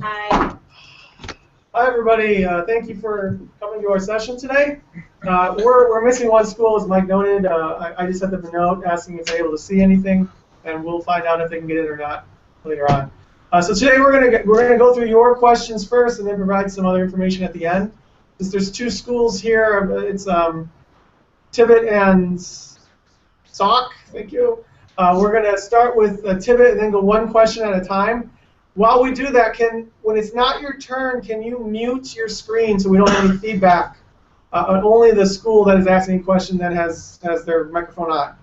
Hi. Hi, everybody. Thank you for coming to our session today. We're missing one school, as Mike noted. I just sent them a note asking if they're able to see anything, and we'll find out if they can get it or not later on. So today we're gonna go through your questions first, and then provide some other information at the end. There's two schools here. It's Tibbet and Sauk. Thank you. We're gonna start with Tibbet and then go one question at a time. While we do that, when it's not your turn, can you mute your screen so we don't have any feedback? Only the school that is asking a question then has their microphone on.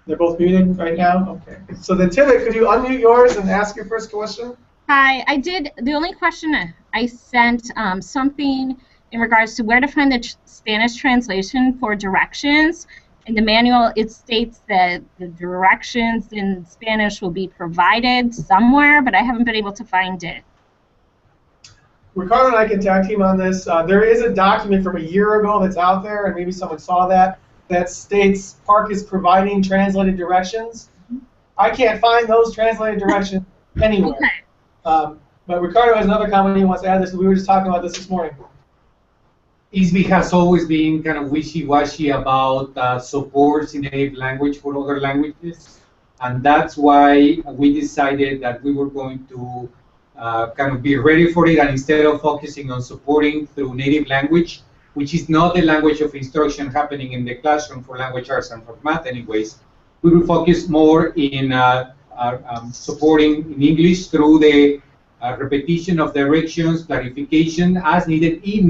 They're both muted right now? Okay. So then, Tibbet, could you unmute yours and ask your first question? Hi, I did. The only question I sent something in regards to where to find the Spanish translation for directions. In the manual, it states that the directions in Spanish will be provided somewhere, but I haven't been able to find it. Ricardo and I can tag team on this. There is a document from a year ago that's out there, and maybe someone saw that states PARCC is providing translated directions. I can't find those translated directions anywhere. Okay. But Ricardo has another comment he wants to add this. We were just talking about this morning. ISB has always been kind of wishy-washy about supports in native language for other languages, and that's why we decided that we were going to kind of be ready for it, and instead of focusing on supporting through native language, which is not the language of instruction happening in the classroom for language arts and for math anyways, we will focus more in supporting in English through the repetition of directions, clarification as needed in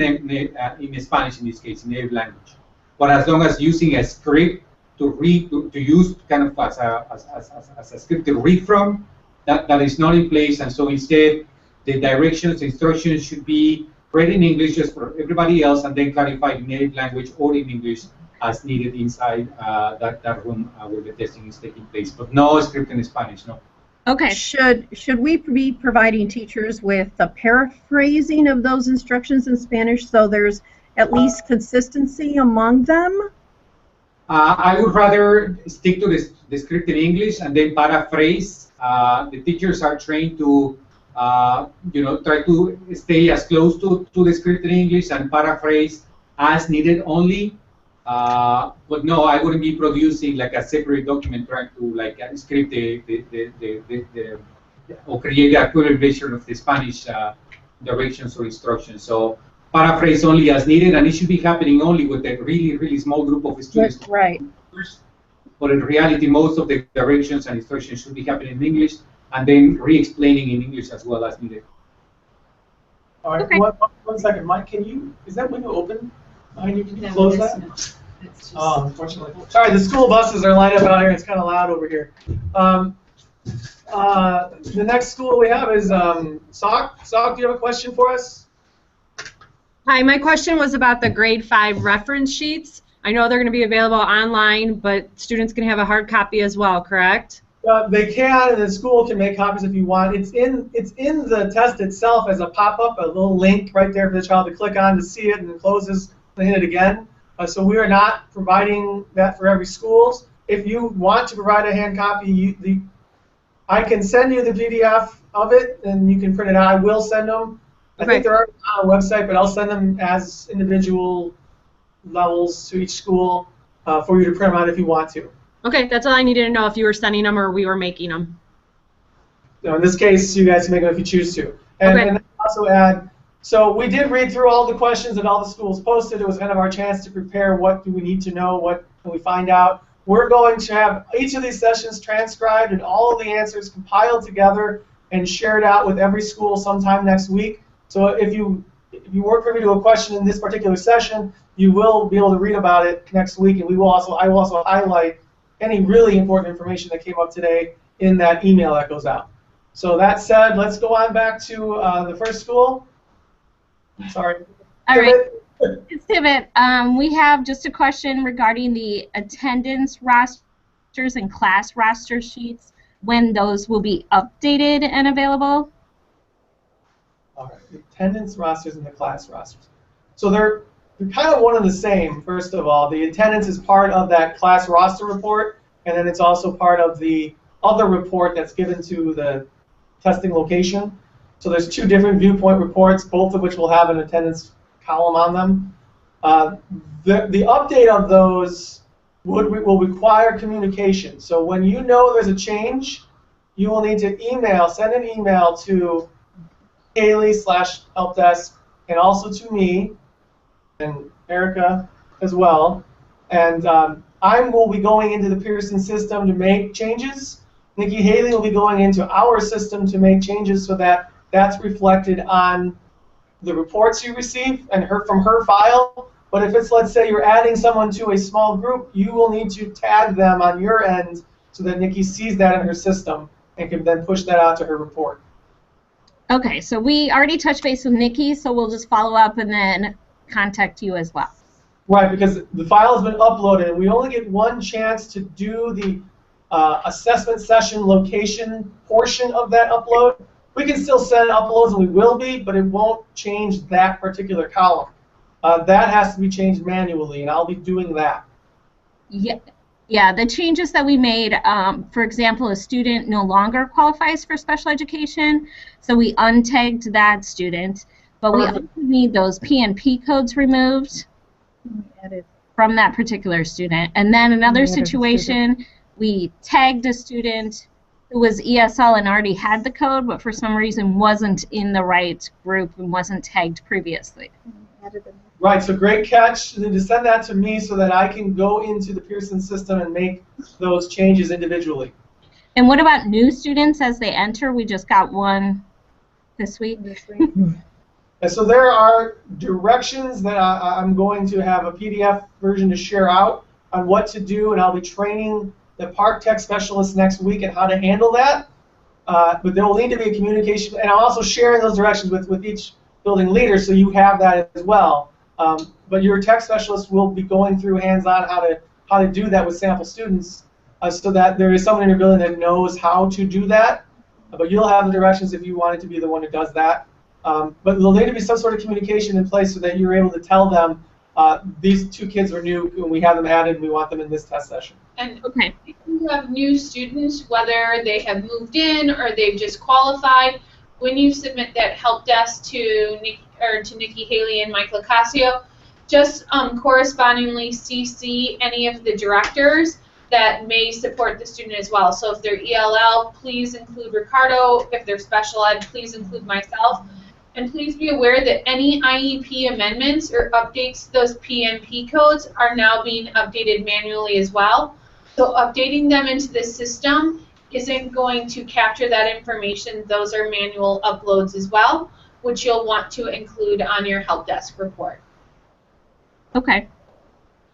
Spanish, in this case, in native language. But as long as using a script to read, to use kind of as a script to read from, that is not in place. And so instead, the directions, instructions should be read in English just for everybody else, and then clarified in native language or in English as needed inside that room where the testing is taking place. But no script in Spanish, no. Okay. Should we be providing teachers with a paraphrasing of those instructions in Spanish so there's at least consistency among them? I would rather stick to the script in English and then paraphrase. The teachers are trained to, try to stay as close to the script in English and paraphrase as needed only. But no, I wouldn't be producing like a separate document trying to like script or create a equivalent version of the Spanish directions or instructions. So paraphrase only as needed, and it should be happening only with a really, really small group of students. Right. But in reality, most of the directions and instructions should be happening in English, and then re-explaining in English as well as needed. All right. Okay. One second, Mike. Is that window open? Can you close that? No. Oh, unfortunately. Sorry, the school buses are lined up out here. It's kind of loud over here. The next school we have is Sauk. Sauk, do you have a question for us? Hi, my question was about the grade 5 reference sheets. I know they're going to be available online, but students can have a hard copy as well, correct? They can, and the school can make copies if you want. It's in the test itself as a pop-up, a little link right there for the child to click on to see it, and it closes and hit it again. So we are not providing that for every school. If you want to provide a hand copy, I can send you the PDF of it, and you can print it out. I will send them. I think they're on our website, but I'll send them as individual levels to each school for you to print them out if you want to. Okay, that's all I needed to know, if you were sending them or we were making them. So in this case, you guys can make them if you choose to. And, okay. And also add, so we did read through all the questions that all the schools posted. It was kind of our chance to prepare what do we need to know, what can we find out. We're going to have each of these sessions transcribed and all of the answers compiled together and shared out with every school sometime next week. So if you weren't privy to a question in this particular session, you will be able to read about it next week, and I will also highlight any really important information that came up today in that email that goes out. So that said, let's go on back to the first school. Sorry. All right. It's Tibbet. We have just a question regarding the attendance rosters and class roster sheets, when those will be updated and available. All right. The attendance rosters and the class rosters. So they're kind of one and the same, first of all. The attendance is part of that class roster report, and then it's also part of the other report that's given to the testing location. So there's 2 different viewpoint reports, both of which will have an attendance column on them. The update of those will require communication. So when you know there's a change, you will need to send an email to Haley/helpdesk, and also to me and Erica as well. And I will be going into the Pearson system to make changes. Nikki Haley will be going into our system to make changes so that that's reflected on the reports you receive and from her file. But if it's, let's say, you're adding someone to a small group, you will need to tag them on your end so that Nikki sees that in her system and can then push that out to her report. Okay, so we already touched base with Nikki, so we'll just follow up and then contact you as well. Right, because the file has been uploaded, and we only get one chance to do the assessment session location portion of that upload. We can still send uploads, and we will be, but it won't change that particular column. That has to be changed manually, and I'll be doing that. Yeah, the changes that we made, for example, a student no longer qualifies for special education, so we untagged that student, but we also need those PNP codes removed from that particular student. And then another situation, we tagged a student who was ESL and already had the code, but for some reason wasn't in the right group and wasn't tagged previously. Right, so great catch. Then to send that to me so that I can go into the Pearson system and make those changes individually. And what about new students as they enter? We just got one this week. And so there are directions that I'm going to have a PDF version to share out on what to do, and I'll be training the PARCC specialists next week on how to handle that. But there will need to be a communication, and I'm also sharing those directions with each building leader, so you have that as well. But your tech specialist will be going through hands-on how to do that with sample students, so that there is someone in your building that knows how to do that. But you'll have the directions if you wanted to be the one who does that. But there'll need to be some sort of communication in place so that you're able to tell them these 2 kids are new and we have them added and we want them in this test session. And if you have new students, whether they have moved in or they've just qualified, when you submit that help desk to Nikki Haley and Mike Locasio, just correspondingly CC any of the directors that may support the student as well. So if they're ELL, please include Ricardo. If they're special ed, please include myself. And please be aware that any IEP amendments or updates to those PNP codes are now being updated manually as well. So updating them into the system isn't going to capture that information. Those are manual uploads as well, which you'll want to include on your help desk report. Okay.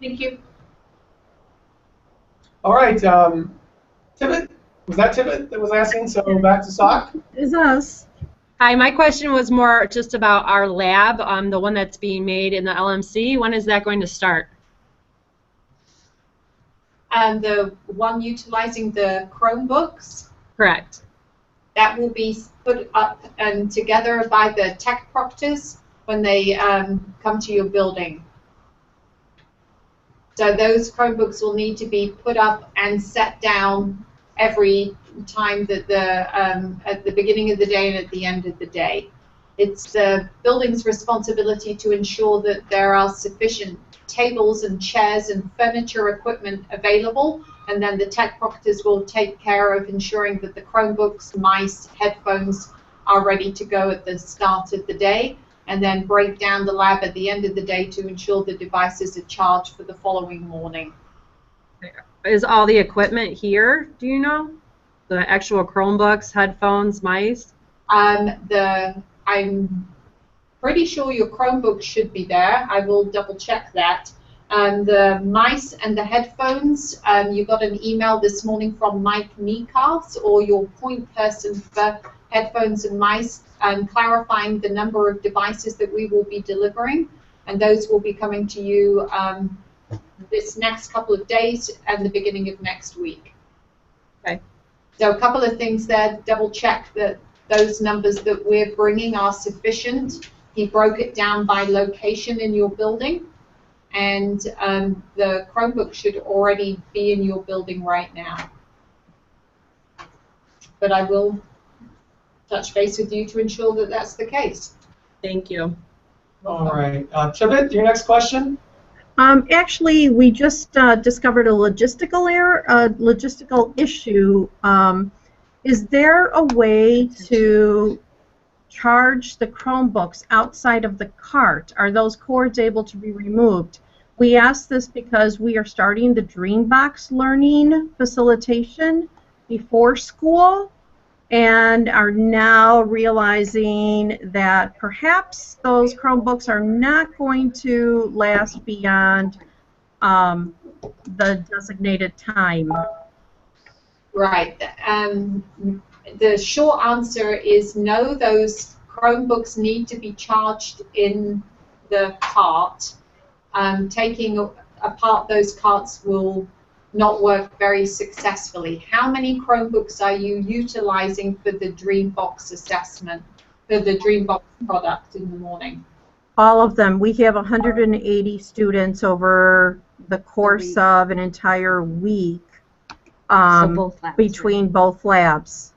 Thank you. All right, Tibbet, was that Tibbet that was asking? So back to SOC. Is us. Hi, my question was more just about our lab, the one that's being made in the LMC. When is that going to start? And the one utilizing the Chromebooks, Correct. that will be put up and together by the tech proctors when they come to your building. So those Chromebooks will need to be put up and set down every time that at the beginning of the day and at the end of the day. It's the building's responsibility to ensure that there are sufficient tables and chairs and furniture equipment available, and then the tech proctors will take care of ensuring that the Chromebooks, mice, headphones are ready to go at the start of the day, and then break down the lab at the end of the day to ensure the devices are charged for the following morning. Is all the equipment here, do you know? The actual Chromebooks, headphones, mice? I'm pretty sure your Chromebook should be there. I will double check that. The mice and the headphones, you got an email this morning from Mike Nikas, or your point person for headphones and mice, clarifying the number of devices that we will be delivering, and those will be coming to you this next couple of days and the beginning of next week. Okay. So a couple of things there, double check that those numbers that we're bringing are sufficient. He broke it down by location in your building, and the Chromebook should already be in your building right now. But I will touch base with you to ensure that that's the case. Thank you. All right. Tibet, your next question? Actually, we just discovered a logistical error, a logistical issue. Is there a way to charge the Chromebooks outside of the cart? Are those cords able to be removed? We asked this because we are starting the Dreambox learning facilitation before school, and are now realizing that perhaps those Chromebooks are not going to last beyond the designated time. Right. The short answer is no, those Chromebooks need to be charged in the cart. Taking apart those carts will not work very successfully. How many Chromebooks are you utilizing for the Dreambox assessment, for the Dreambox product in the morning? All of them. We have 180 students over the course of an entire week between both labs.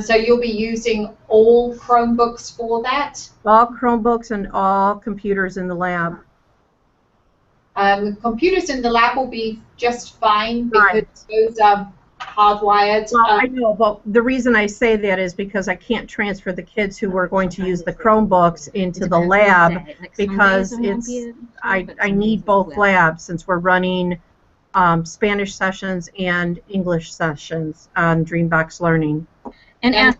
So you'll be using all Chromebooks for that? All Chromebooks and all computers in the lab. Computers in the lab will be just fine because those are hardwired. Well, I know, but the reason I say that is because I can't transfer the kids who are going to use the Chromebooks into the lab because I need both labs since we're running Spanish sessions and English sessions on Dreambox Learning. And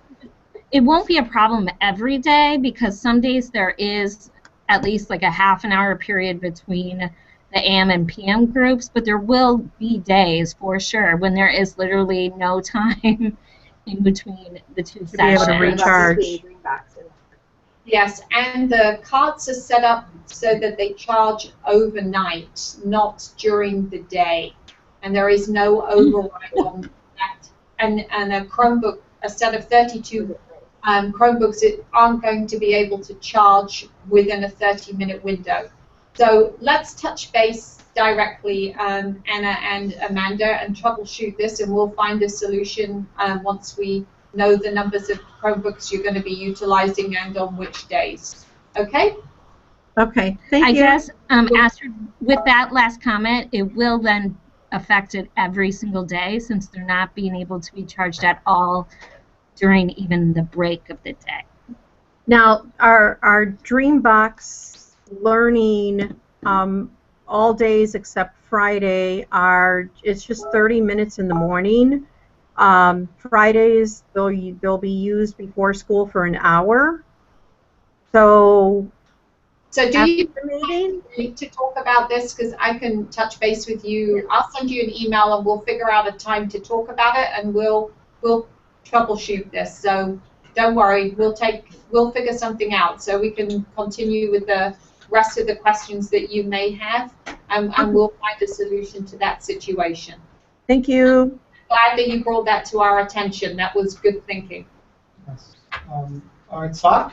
it won't be a problem every day because some days there is at least like a half an hour period between the AM and PM groups, but there will be days for sure when there is literally no time in between the two sessions. Be able to recharge. Yes, and the carts are set up so that they charge overnight, not during the day. And there is no override on that. And a Chromebook, a set of 32 Chromebooks aren't going to be able to charge within a 30-minute window. So let's touch base directly, Anna and Amanda, and troubleshoot this, and we'll find a solution once we know the numbers of Chromebooks you're going to be utilizing and on which days. Okay? Okay, thank you. I guess, Astrid, with that last comment, it will then affect it every single day since they're not being able to be charged at all during even the break of the day. Now, our Dreambox learning all days except Friday it's just 30 minutes in the morning. Fridays they'll be used before school for an hour. So do you need to talk about this? Because I can touch base with you. I'll send you an email and we'll figure out a time to talk about it, and we'll troubleshoot this. So don't worry, we'll figure something out so we can continue with the rest of the questions that you may have, and we'll find a solution to that situation. Thank you. Glad that you brought that to our attention. That was good thinking. Yes. All right, Sock?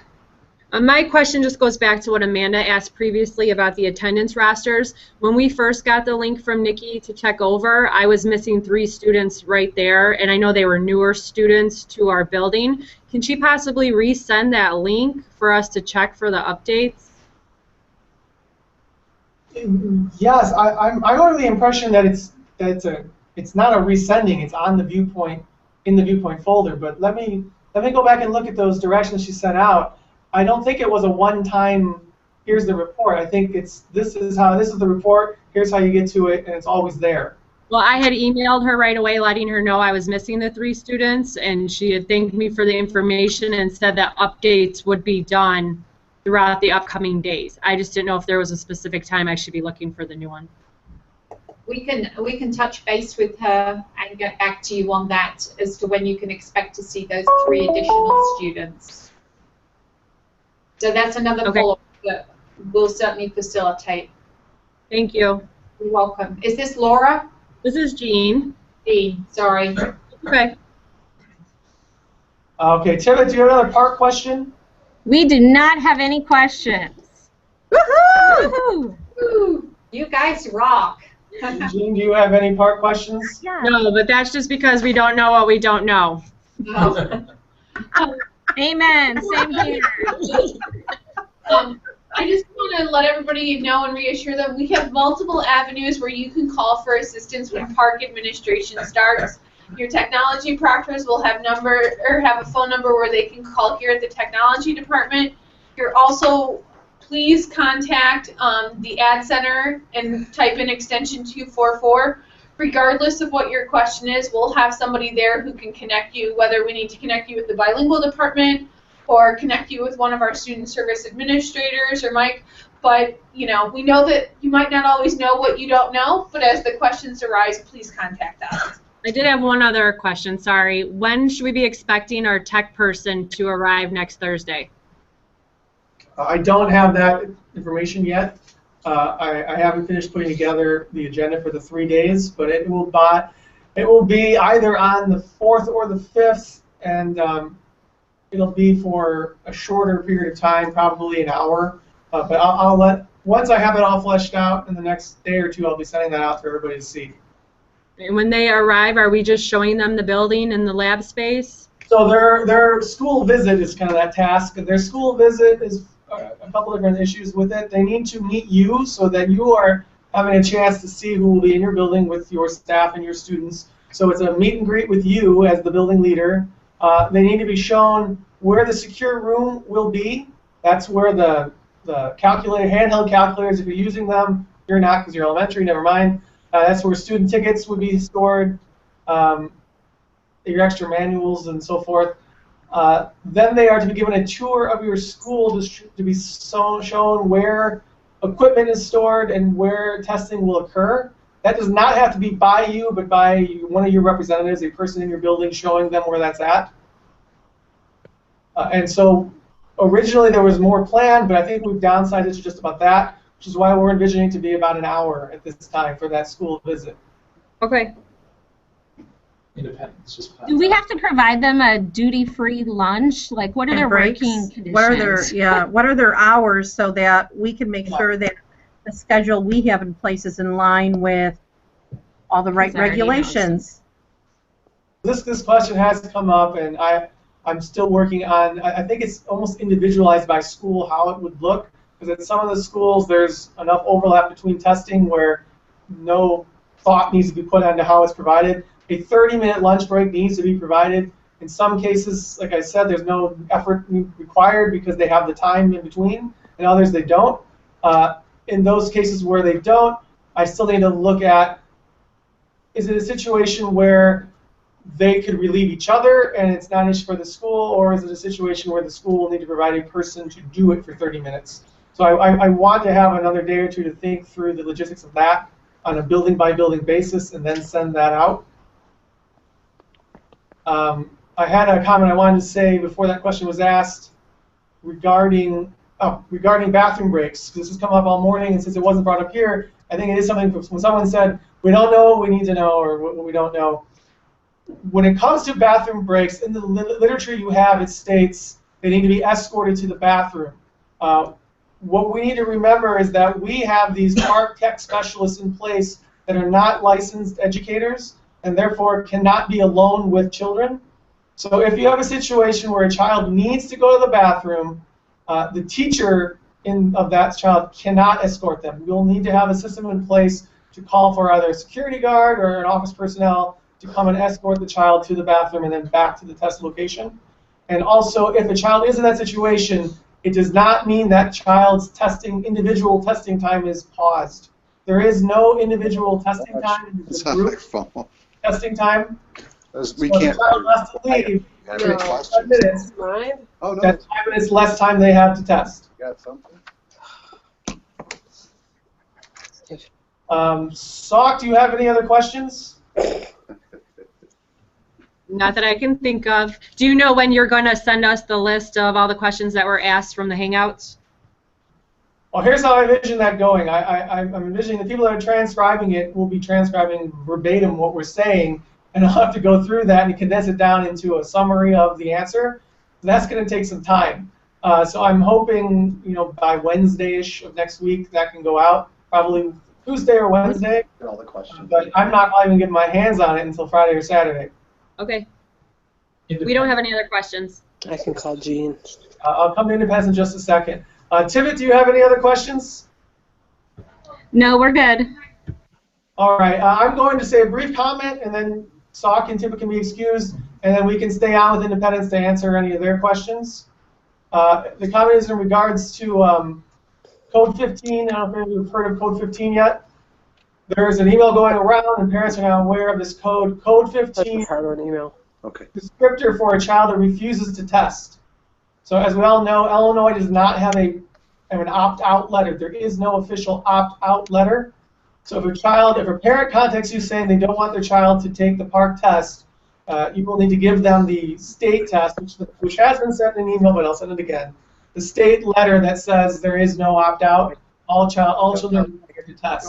My question just goes back to what Amanda asked previously about the attendance rosters. When we first got the link from Nikki to check over, I was missing 3 students right there, and I know they were newer students to our building. Can she possibly resend that link for us to check for the updates? Yes, I'm under the impression that it's not a resending. It's on the viewpoint in the viewpoint folder. But let me go back and look at those directions she sent out. I don't think it was a one-time. Here's the report. I think this is the report. Here's how you get to it, and it's always there. Well, I had emailed her right away letting her know I was missing the 3 students, and she had thanked me for the information and said that updates would be done throughout the upcoming days. I just didn't know if there was a specific time I should be looking for the new one. We can touch base with her and get back to you on that as to when you can expect to see those 3 additional students. So that's another follow-up that we'll certainly facilitate. Thank you. You're welcome. Is this Laura? This is Jean. Jean, sorry. Okay. Okay, Tiva, do you have another PARCC question? We do not have any questions. Woohoo! Woo! You guys rock. Jean, do you have any PARCC questions? Yeah. No, but that's just because we don't know what we don't know. Oh. Amen. Same here. I just want to let everybody know and reassure them we have multiple avenues where you can call for assistance when park administration starts. Your technology proctors will have a phone number where they can call here at the technology department. You're also, please contact the ad center and type in extension 244. Regardless of what your question is, we'll have somebody there who can connect you, whether we need to connect you with the bilingual department or connect you with one of our student service administrators or Mike. But, you know, we know that you might not always know what you don't know, but as the questions arise, please contact us. I did have one other question, sorry. When should we be expecting our tech person to arrive next Thursday? I don't have that information yet. I haven't finished putting together the agenda for the 3 days, but it will be either on the 4th or the 5th, and it'll be for a shorter period of time, probably an hour. But I'll once I have it all fleshed out in the next day or two, I'll be sending that out for everybody to see. And when they arrive, are we just showing them the building and the lab space? So their school visit is kind of that task. Their school visit is a couple different issues with it. They need to meet you so that you are having a chance to see who will be in your building with your staff and your students. So it's a meet and greet with you as the building leader. They need to be shown where the secure room will be. That's where the handheld calculators, if you're using them, you're not because you're elementary, never mind. That's where student tickets would be stored, your extra manuals and so forth. Then they are to be given a tour of your school to be shown where equipment is stored and where testing will occur. That does not have to be by you, but by one of your representatives, a person in your building showing them where that's at. And so originally there was more planned, but I think we've downsized it to just about that, which is why we're envisioning to be about an hour at this time for that school visit. Okay. Independence, just Do we have to provide them a duty-free lunch? Like, what are their breaks? working conditions? What are their hours so that we can make sure that the schedule we have in place is in line with all the right regulations? This question has come up, and I'm still working on. I think it's almost individualized by school how it would look, because at some of the schools there's enough overlap between testing where no thought needs to be put onto how it's provided. A 30-minute lunch break needs to be provided. In some cases, like I said, there's no effort required because they have the time in between. In others, they don't. In those cases where they don't, I still need to look at, is it a situation where they could relieve each other and it's not an issue for the school, or is it a situation where the school will need to provide a person to do it for 30 minutes? So I want to have another day or two to think through the logistics of that on a building-by-building basis and then send that out. I had a comment I wanted to say before that question was asked regarding bathroom breaks. This has come up all morning, and since it wasn't brought up here, I think it is something when someone said, we don't know what we need to know, or what we don't know. When it comes to bathroom breaks, in the literature you have, it states they need to be escorted to the bathroom. What we need to remember is that we have these PARCC specialists in place that are not licensed educators, and therefore cannot be alone with children. So if you have a situation where a child needs to go to the bathroom, the teacher of that child cannot escort them. You'll need to have a system in place to call for either a security guard or an office personnel to come and escort the child to the bathroom and then back to the test location. And also, if a child is in that situation, it does not mean that child's individual testing time is paused. There is no individual testing time. It's a group testing time. We so can't. If the child has to leave, No. 5 minutes. Oh, no. That's 5 minutes less time they have to test. You got something? Sock, do you have any other questions? Not that I can think of. Do you know when you're going to send us the list of all the questions that were asked from the Hangouts? Well, here's how I envision that going. I'm envisioning the people that are transcribing it will be transcribing verbatim what we're saying, and I'll have to go through that and condense it down into a summary of the answer. And that's going to take some time. So I'm hoping, by Wednesday-ish of next week that can go out, probably Tuesday or Wednesday. Get all the questions. But I'm not even getting my hands on it until Friday or Saturday. Okay. We don't have any other questions. I can call Jean. I'll come to independence in just a second. Tivit, do you have any other questions? No, we're good. All right, I'm going to say a brief comment, and then Salk and Tivit can be excused, and then we can stay on with independence to answer any of their questions. The comment is in regards to Code 15. I don't know if you've heard of Code 15 yet. There is an email going around, and parents are now aware of this code. Code 15 Hard on email. Okay. descriptor for a child that refuses to test. So as we all know, Illinois does not have an opt-out letter. There is no official opt-out letter. So if a parent contacts you saying they don't want their child to take the PARCC test, you will need to give them the state test, which has been sent in an email, but I'll send it again. The state letter that says there is no opt-out. All children get to test.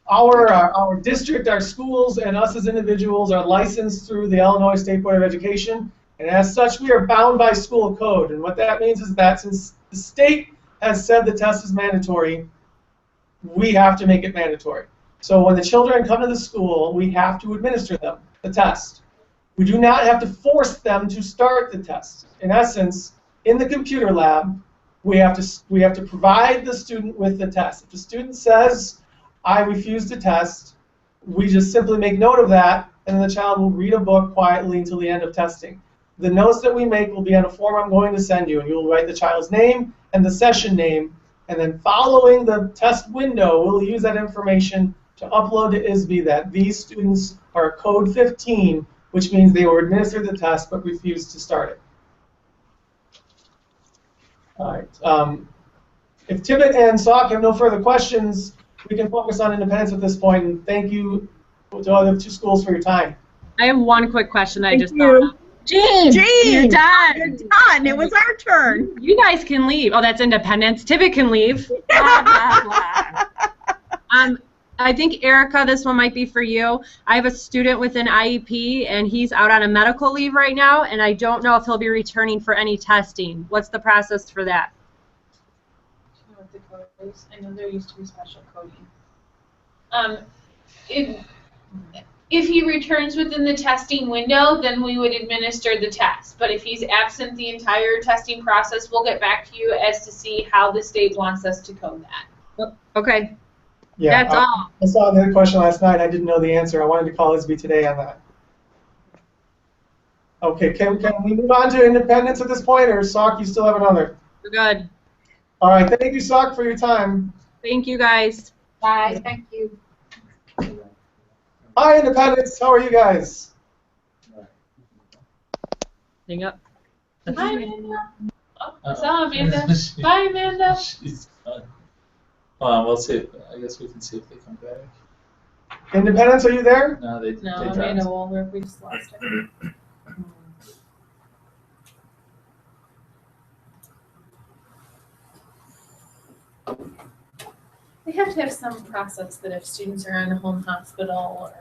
Our district, our schools, and us as individuals are licensed through the Illinois State Board of Education, and as such, we are bound by school code. And what that means is that since the state has said the test is mandatory, we have to make it mandatory. So when the children come to the school, we have to administer them the test. We do not have to force them to start the test. In essence, in the computer lab, we have to provide the student with the test. If the student says, I refuse to test, we just simply make note of that, and then the child will read a book quietly until the end of testing. The notes that we make will be on a form I'm going to send you, and you'll write the child's name and the session name, and then following the test window, we'll use that information to upload to ISB that these students are code 15, which means they were administered the test but refused to start it. All right. If Tivit and Salk have no further questions, we can focus on independence at this point, and thank you to the other two schools for your time. I have one quick question I just you. thought of. Jean, you're done. You're done. It was our turn. You guys can leave. Oh, that's independence. Tivit can leave. Blah, blah, blah. I think, Erica, this one might be for you. I have a student with an IEP, and he's out on a medical leave right now, and I don't know if he'll be returning for any testing. What's the process for that? I don't know what the code is. I know there used to be special coding. If he returns within the testing window, then we would administer the test. But if he's absent the entire testing process, we'll get back to you as to see how the state wants us to code that. Okay. Yeah, That's all. I saw the question last night. I didn't know the answer. I wanted to call ISB today on that. Okay, can we move on to independence at this point, or Salk, you still have another? We're good. All right, thank you, Salk, for your time. Thank you, guys. Bye. Thank you. Hi, independence. How are you guys? Hang up. Hi, Amanda. Oh, I saw Amanda. Bye, Amanda. She's gone. Hold on, we'll see. I guess we can see if they come back. Independence, are you there? No, they Amanda dropped. won't work. We just lost her. They have to have some process that if students are in a home hospital or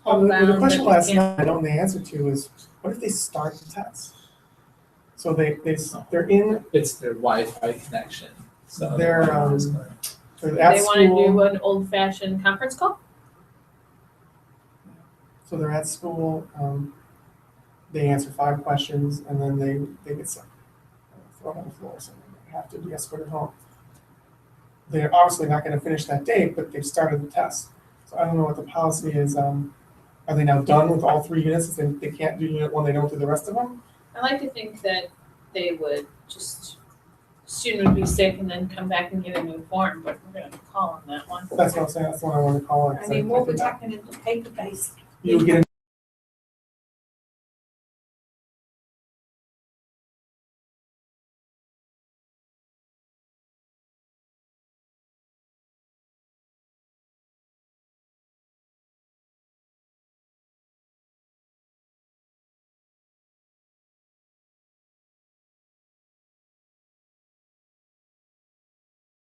homebound. The question that last they can't- night, I don't know the answer to, is what if they start the test? So they're in, It's their Wi-Fi connection. So They're, they're they're at They want to school. do an old-fashioned conference call? So they're at school. They answer 5 questions, and then they get thrown on the floor, so they have to be escorted home. They're obviously not going to finish that day, but they've started the test. So I don't know what the policy is. Are they now done with all 3 units? If they can't do unit 1, they don't do the rest of them? I like to think that they would just, student would be sick and then come back and get a new form, but we're going to call on that one. That's what I'm saying. That's the one I want to call it. I mean, what we're talking in the paper-based. You would get a